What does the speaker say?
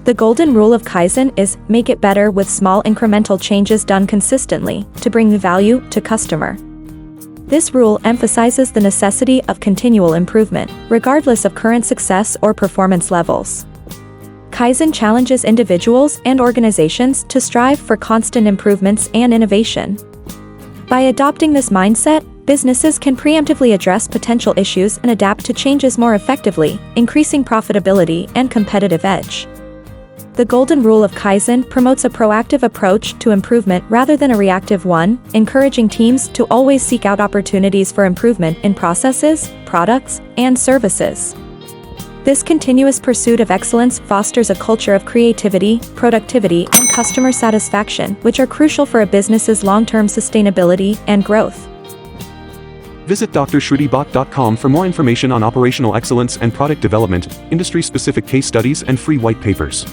The golden rule of Kaizen is make it better with small incremental changes done consistently to bring value to customer. This rule emphasizes the necessity of continual improvement, regardless of current success or performance levels. Kaizen challenges individuals and organizations to strive for constant improvements and innovation. By adopting this mindset, businesses can preemptively address potential issues and adapt to changes more effectively, increasing profitability and competitive edge. The golden rule of Kaizen promotes a proactive approach to improvement rather than a reactive one, encouraging teams to always seek out opportunities for improvement in processes, products, and services. This continuous pursuit of excellence fosters a culture of creativity, productivity, and customer satisfaction, which are crucial for a business's long-term sustainability and growth. Visit drshrutibhat.com for more information on operational excellence and product development, industry-specific case studies, and free white papers.